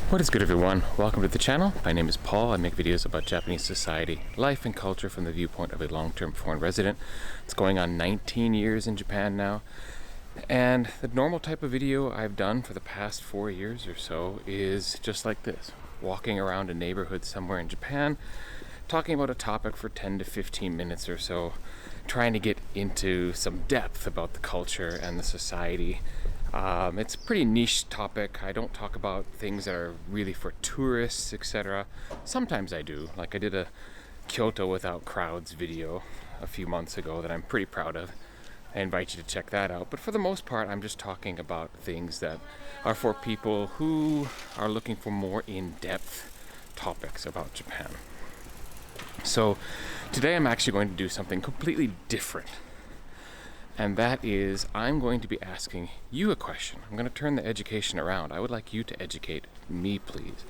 What is good, everyone? Welcome to the channel. My name is Paul. I make videos about Japanese society, life, and culture from the viewpoint of a long-term foreign resident. It's going on 19 years in Japan now. And the normal type of video I've done for the past 4 years or so is just like this. Walking around a neighborhood somewhere in Japan, talking about a topic for 10 to 15 minutes or so, trying to get into some depth about the culture and the society. It's a pretty niche topic. I don't talk about things that are really for tourists, etc. Sometimes I do. Like I did a Kyoto without crowds video a few months ago that I'm pretty proud of. I invite you to check that out. But for the most part, I'm just talking about things that are for people who are looking for more in-depth topics about Japan. So today I'm actually going to do something completely different. And that is, I'm going to be asking you a question. I'm going to turn the education around. I would like you to educate me, please.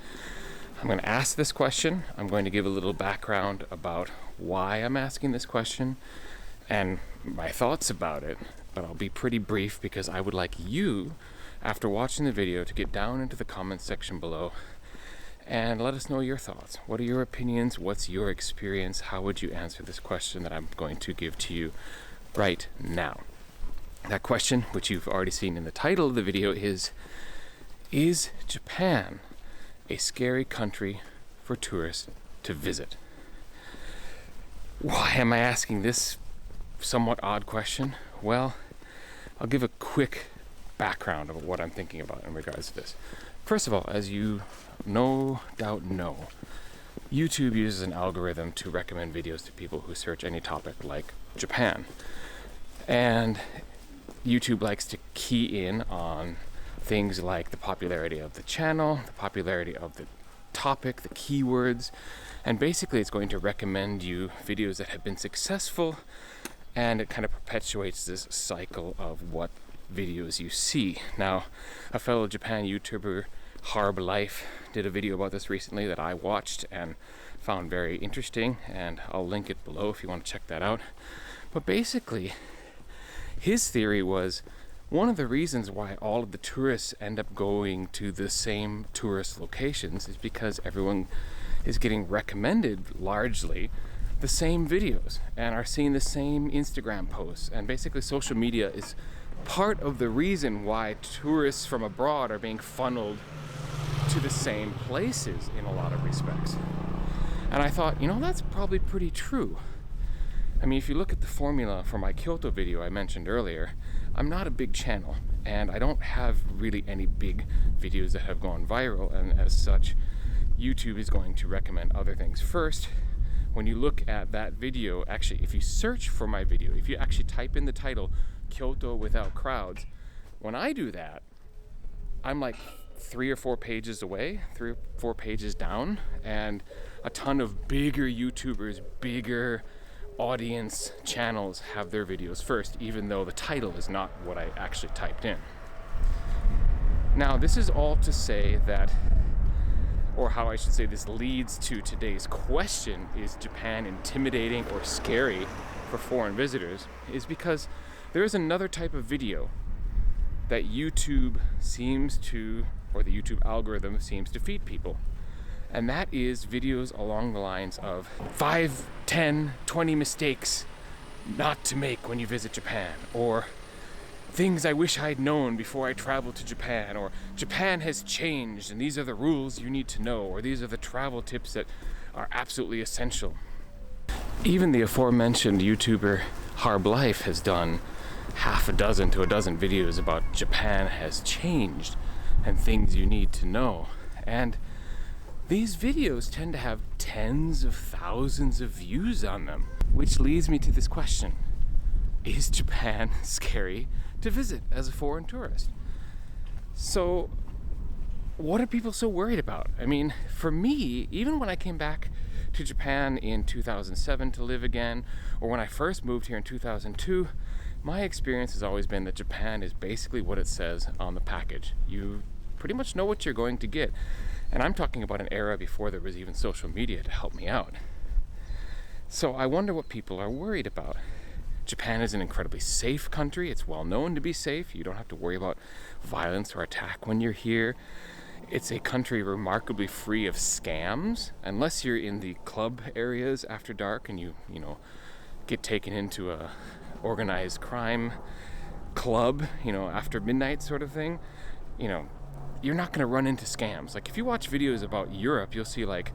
I'm going to ask this question. I'm going to give a little background about why I'm asking this question and my thoughts about it. But I'll be pretty brief because I would like you, after watching the video, to get down into the comments section below and let us know your thoughts. What are your opinions? What's your experience? How would you answer this question that I'm going to give to you right now? That question, which you've already seen in the title of the video, is Japan a scary country for tourists to visit? Why am I asking this somewhat odd question? Well, I'll give a quick background of what I'm thinking about in regards to this. First of all, as you no doubt know, YouTube uses an algorithm to recommend videos to people who search any topic like Japan. And YouTube likes to key in on things like the popularity of the channel, the popularity of the topic, the keywords, and basically it's going to recommend you videos that have been successful, and it kind of perpetuates this cycle of what videos you see. Now, a fellow Japan YouTuber, Harblife, did a video about this recently that I watched and found very interesting, and I'll link it below if you want to check that out. But basically, his theory was one of the reasons why all of the tourists end up going to the same tourist locations is because everyone is getting recommended largely the same videos and are seeing the same Instagram posts, and basically social media is part of the reason why tourists from abroad are being funneled to the same places in a lot of respects. And I thought, that's probably pretty true. I mean, if you look at the formula for my Kyoto video I mentioned earlier, I'm not a big channel and I don't have really any big videos that have gone viral, and as such, YouTube is going to recommend other things first. When you look at that video, actually, if you search for my video, if you actually type in the title, Kyoto without crowds, when I do that, I'm like 3 or 4 pages away, 3 or 4 pages down, and a ton of bigger YouTubers, bigger audience channels have their videos first, even though the title is not what I actually typed in. Now, this is all to say that, or how I should say this leads to today's question, is Japan intimidating or scary for foreign visitors, is because there is another type of video that YouTube seems to, or the YouTube algorithm seems to feed people. And that is videos along the lines of 5, 10, 20 mistakes not to make when you visit Japan, or things I wish I'd known before I traveled to Japan, or Japan has changed and these are the rules you need to know, or these are the travel tips that are absolutely essential. Even the aforementioned YouTuber Harblife has done half a dozen to a dozen videos about Japan has changed and things you need to know. And these videos tend to have tens of thousands of views on them, which leads me to this question. Is Japan scary to visit as a foreign tourist? So, what are people so worried about? I mean, for me, even when I came back to Japan in 2007 to live again, or when I first moved here in 2002, my experience has always been that Japan is basically what it says on the package. You pretty much know what you're going to get. And I'm talking about an era before there was even social media to help me out. So I wonder what people are worried about. Japan is an incredibly safe country. It's well known to be safe. You don't have to worry about violence or attack when you're here. It's a country remarkably free of scams, unless you're in the club areas after dark and you get taken into a organized crime club, after midnight sort of thing. You're not going to run into scams. Like, if you watch videos about Europe, you'll see like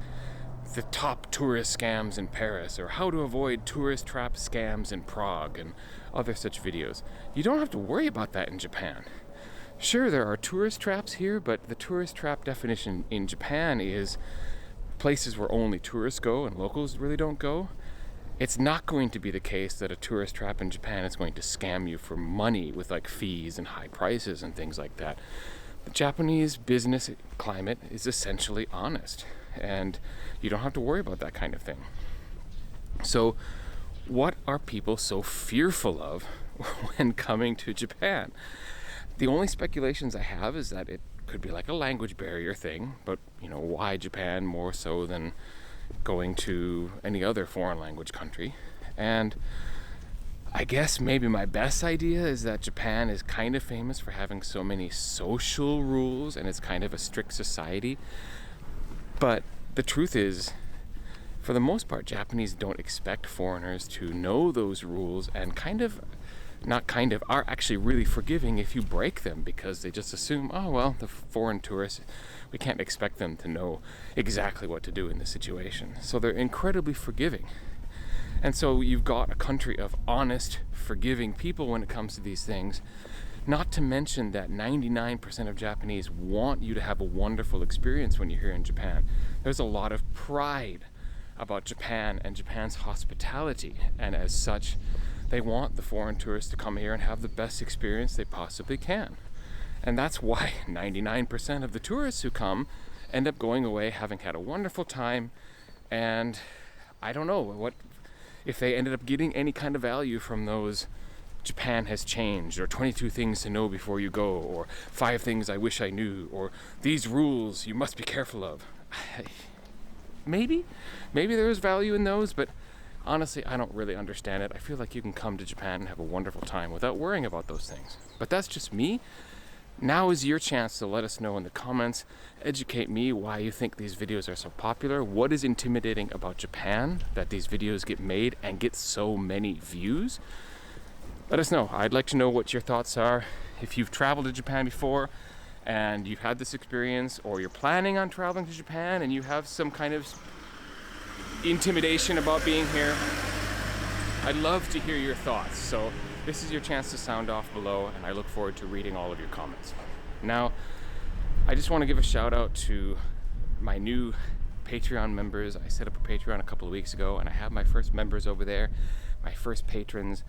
the top tourist scams in Paris, or how to avoid tourist trap scams in Prague, and other such videos. You don't have to worry about that in Japan. Sure, there are tourist traps here, but the tourist trap definition in Japan is places where only tourists go and locals really don't go. It's not going to be the case that a tourist trap in Japan is going to scam you for money with like fees and high prices and things like that. The Japanese business climate is essentially honest, and you don't have to worry about that kind of thing. So, what are people so fearful of when coming to Japan? The only speculations I have is that it could be like a language barrier thing, but why Japan more so than going to any other foreign language country? And I guess maybe my best idea is that Japan is kind of famous for having so many social rules, and it's kind of a strict society. But the truth is, for the most part, Japanese don't expect foreigners to know those rules, and are actually really forgiving if you break them, because they just assume, oh well, the foreign tourists, we can't expect them to know exactly what to do in the situation. So they're incredibly forgiving. And so you've got a country of honest, forgiving people when it comes to these things. Not to mention that 99% of Japanese want you to have a wonderful experience when you're here in Japan. There's a lot of pride about Japan and Japan's hospitality, and as such, they want the foreign tourists to come here and have the best experience they possibly can. And that's why 99% of the tourists who come end up going away having had a wonderful time. And I don't know what if they ended up getting any kind of value from those Japan has changed, or 22 things to know before you go, or 5 things I wish I knew, or these rules you must be careful of. Maybe there is value in those, but honestly, I don't really understand it. I feel like you can come to Japan and have a wonderful time without worrying about those things. But that's just me. Now is your chance to let us know in the comments. Educate me why you think these videos are so popular. What is intimidating about Japan that these videos get made and get so many views? Let us know. I'd like to know what your thoughts are. If you've traveled to Japan before and you've had this experience, or you're planning on traveling to Japan and you have some kind of intimidation about being here, I'd love to hear your thoughts. So this is your chance to sound off below, and I look forward to reading all of your comments. Now, I just want to give a shout out to my new Patreon members. I set up a Patreon a couple of weeks ago, and I have my first members over there, my first patrons.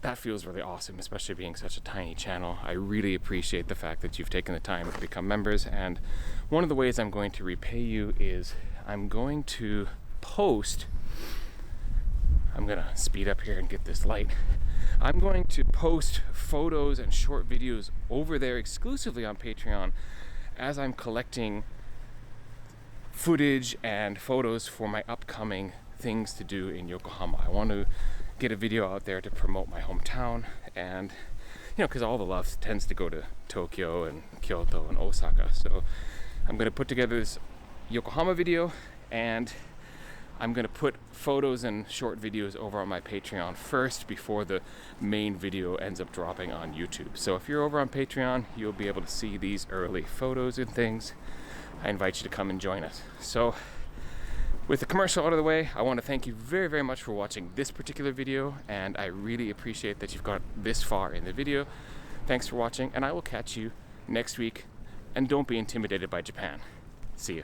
That feels really awesome, especially being such a tiny channel. I really appreciate the fact that you've taken the time to become members, and one of the ways I'm going to repay you is I'm going to post, I'm gonna speed up here and get this light. I'm going to post photos and short videos over there exclusively on Patreon as I'm collecting footage and photos for my upcoming things to do in Yokohama. I want to get a video out there to promote my hometown, and because all the love tends to go to Tokyo and Kyoto and Osaka. So I'm going to put together this Yokohama video, and I'm going to put photos and short videos over on my Patreon first before the main video ends up dropping on YouTube. So if you're over on Patreon, you'll be able to see these early photos and things. I invite you to come and join us. So with the commercial out of the way, I want to thank you very, very much for watching this particular video, and I really appreciate that you've got this far in the video. Thanks for watching, and I will catch you next week, and don't be intimidated by Japan. See you.